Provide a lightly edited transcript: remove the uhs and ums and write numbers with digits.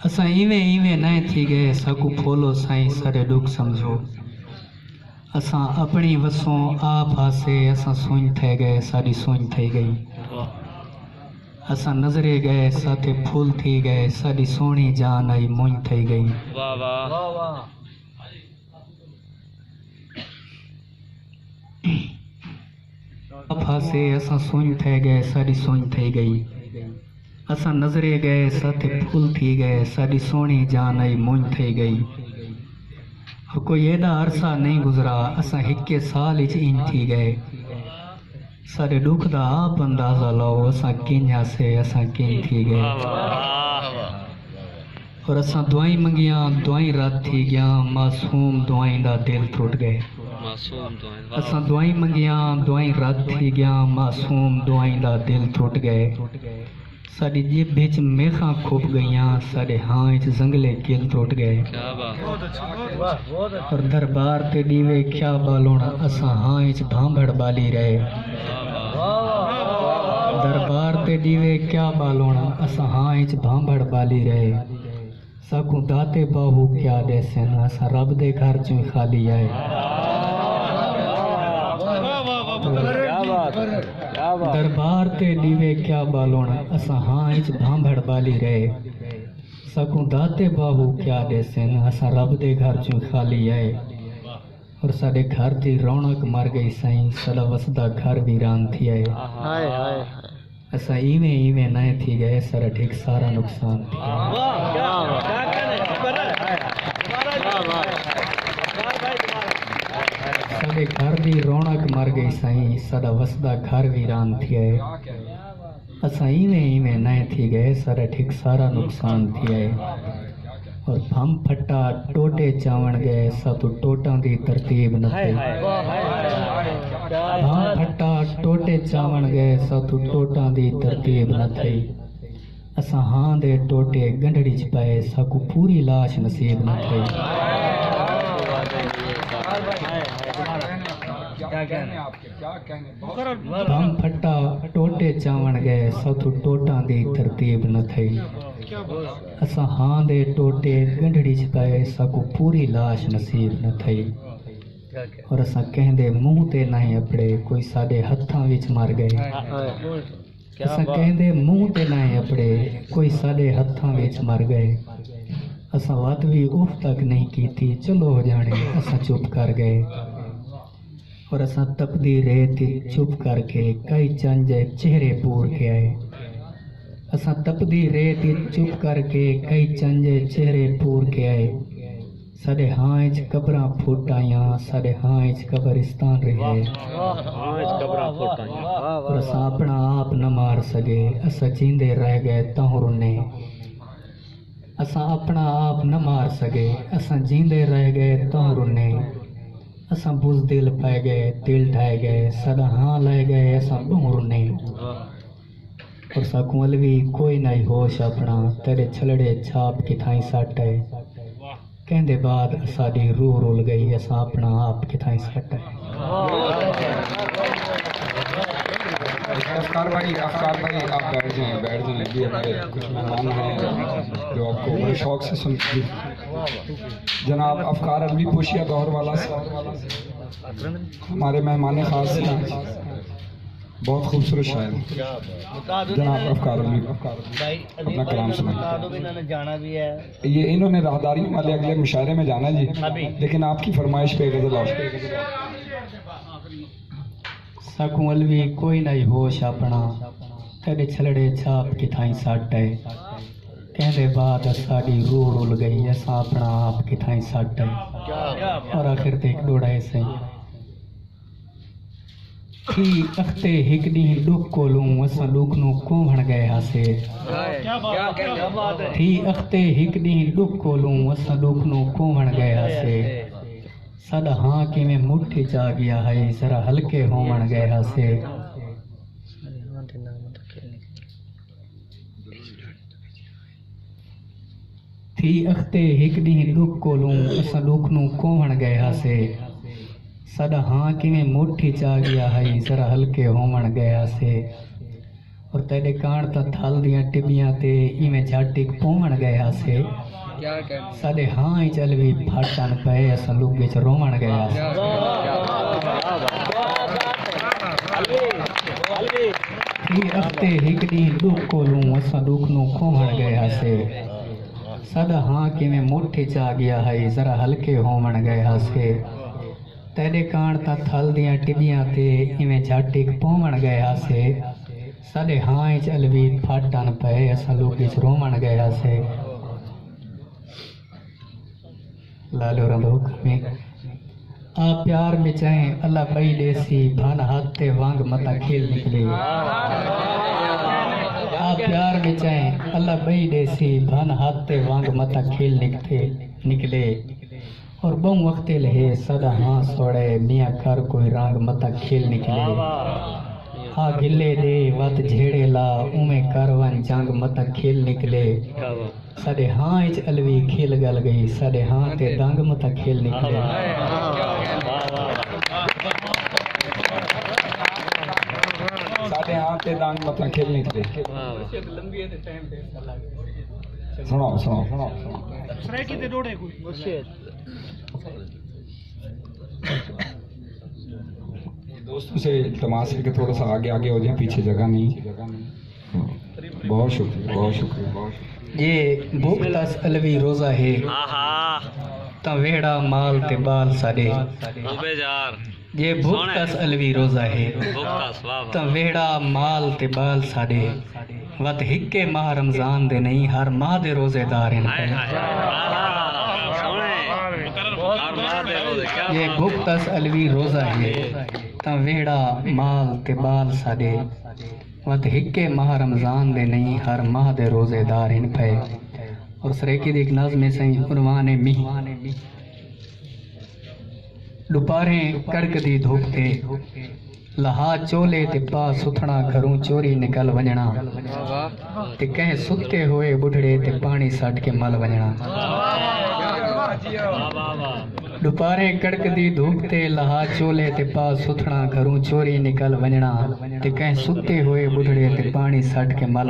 असां इवें इवें नए थी गए सकू फोलो साईं सारे दुख समझो। असां अपनी वसों आप हासे असां सुन थे गए सारी सुन थी गई। असां नजरे गए साथे फूल थी गए सारी सोनी जान आई मुंह थी गई। वाह वाह वाह। आप हासे असां सुन थे गए सारी सुन थी गई। असां नजरे गए साथे फूल थी गए सारी सोनी जान आई मुंह थी गई। और कोई एड़ा अरसा नहीं गुजरा असां हिक्के साल च इन थी गए। सारे दुख दा आप अंदाजा लो असां किंजा से असां किन थी गए। और असां दुआई मंगिया दुआई रात थी गया मासूम दुआई दा दिल टूट गए। असां दुआई मंगिया दुआई रात थी गया मासूम दुआई दा दिल टूट गए। साड़ी जेब बिच मेखा खूब गईया साढ़े हाँ च जंगले किल टूट गए। और दरबार ते दीवे क्या बालोना असां हाँ च भांभड़ बाली रहे। दरबार ते दीवे क्या बालोना असां हाँ च भांभड़ बाली रहे। साकू दाते बाहू क्या देसन असां रब दे घर चों खाली आए। दरबार ते दीवे क्या बालोना असां हाँ च भांभड़ बाली रहे। सकूं दाते बाहू क्या देसन असां रब दे घर चों खाली आए। और साडे घर दी रौनक मर गई साईं साडा वसदा घर वीरान थी आए। असां इवें इवें नए थी गए सारा ठीक सारा नुकसान थी साडे घर दी रौनक मर गई साईं साडा वसदा घर वीरान थी आए। असां इवें इवें नए थी गए सारा ठीक सारा नुकसान थी आए। और फम फटा टोटे चावण गए सब टोटां दी तरतीब न थी। फम फटा टोटे चावण गए सब टोटां दी तरतीब न थी। असां हाँ दे टोटे गंढड़ी च पाए साकू पूरी लाश नसीब न थी। हम फटा टोटे चावण गए सथु टोटां दी तरतीब न थी। असां हाँ दे टोटे गंढड़ी च पाए साकू पूरी लाश नसीब न थी। और असां कहंदे मुंह ते नहीं अपड़े कोई साडे हत्थां विच मर गए। असां कहंदे मुंह ते नहीं अपड़े कोई साडे हत्थां विच मर गए। असां वत भी उफ तक नहीं कीती चलो हो जाने असां चुप कर गए। और असां तपदी रेत चुप करके कई चंज चेहरे पूर के आए। असां तपदी रेत चुप करके कई चंज चेहरे पूर के आए। साडे हाँ च कब्रां फुट आइयां साडे हाँ च कब्रिस्तान रहे। और असां अपना आप न मार सके असां जींदे रह गए तां रुने। असां अपना आप न मार सके असां जींदे रह गए तां रुने। असां बुज़दिल पै गए दिल ढाए गए साडा हाँ लै गए असां ॿूं रुने। और साकूं अलवी कोई नहीं होश अपना तेरे छलड़े छाप किथाई सट है। कहंदे बाद साडी रूह रुल गई असां अपना आप किथाई सट है। अफ्तार भाई आप बैठ जाएं ये हमारे कुछ मेहमान हैं जो आपको बड़े शौक से सुनते हैं। जनाब अफकार अलवी पोशिया गौर वाला हमारे मेहमान खास हैं, बहुत खूबसूरत शायर जनाब अफकार अलवी अपना कलाम सुनाएं। ये इन्होंने राहदारी वाले अगले मुशायरे में जाना जी, लेकिन आपकी फरमाइश पे गजल आप सकूं अलवी कोई नहीं होश अपना तेरे छलड़े छाप किथाई सट है। कहंदे बाद साडी रूह रुल गई असां अपना आप किथाई सट है। और आखिर ते एक डोड़ा ऐसे थी अख्ते हिक ॾींहुं डुक कोलूं असां डुक नूं कोवण गए हासे। थी अख्ते हिक ॾींहुं डुक कोलूं असां डुक नूं कोवण गए हासे। साडा हाँ किवें मुट्ठी चा गया है जरा हल्के होवण गए हासे। थी अख्ते हिक ॾींहुं डुक कोलूं असां डुक नूं कोवण गए हासे। साडा हाँ किवें मुट्ठी चा गया है जरा हल्के होवण गए हासे। और तेरे कान ता थल दियां टिबियां ते इवें झाटी पोवण गया से साडे हाँ ही चल भी फाटन पे असां लुगे च रोवण गया से हफ्ते हिक डी दुख कोलू असां दुख नू खोवण गया से साडा हाँ किवें मुट्ठी च आ गया है जरा हल्के होवण गया से तेरे कान ता थल दियां टिबियां ते इवें झाटी पोवण गया से साडे हाँ ही चल भी फाटन पे असां लुगे च रोवण गया से लालो रंदोक में आ प्यार में चाहे अल्लाह बई देसी भान हाथे वांग मता खेल निकले आ प्यार में चाहे अल्लाह बई देसी भान हाथे वांग मता खेल निकले और बहु वक्ते लहे सदा हाँ सोड़े मियाँ कर कोई रंग मता खेल निकले आ गिले दे वत झेड़े ला उमे करवन जंग मता खेल निकले साडे हाँ इच अलवी खेल गल गई साडे हाँ ते दंग मता खेल निकले साडे हाँ ते दंग मता खेल निकले सुनाओ सुनाओ सुनाओ दोस्तों से इल्तमास है कि थोड़ा सा आगे आगे हो जाए, पीछे जगह नहीं। बहुत शुक्रिया बहुत शुक्रिया बहुत शुक्रिया। ये भूख तस अलवी रोजा है ता वेड़ा माल ते बाल साडे ये भूख तस अलवी रोजा है ता वेड़ा माल ते बाल साडे वत हिक्के माह रमजान दे नहीं हर माह दे रोजेदार हैं ये भूख तस अलवी रोजा है ता वेड़ा माल ते बाल साडे वत हिक्के माह रमजान दे नहीं हर माह दे रोजेदार इन पे। और सरेकी दी एक नज़्म में सही उन्वान मी दुपारे कड़क दी धूप ते लहा चोले ते पा सुथना घरों चोरी निकल वजना ते कह सुते हुए बुढ़ड़े ते पानी सट के मल वजना दुपारे कड़क दी धूप ते लहा चोले ते पा सुथना घरों चोरी निकल वजना ते कह सुते हुए बुढ़ड़े ते पानी सट के मल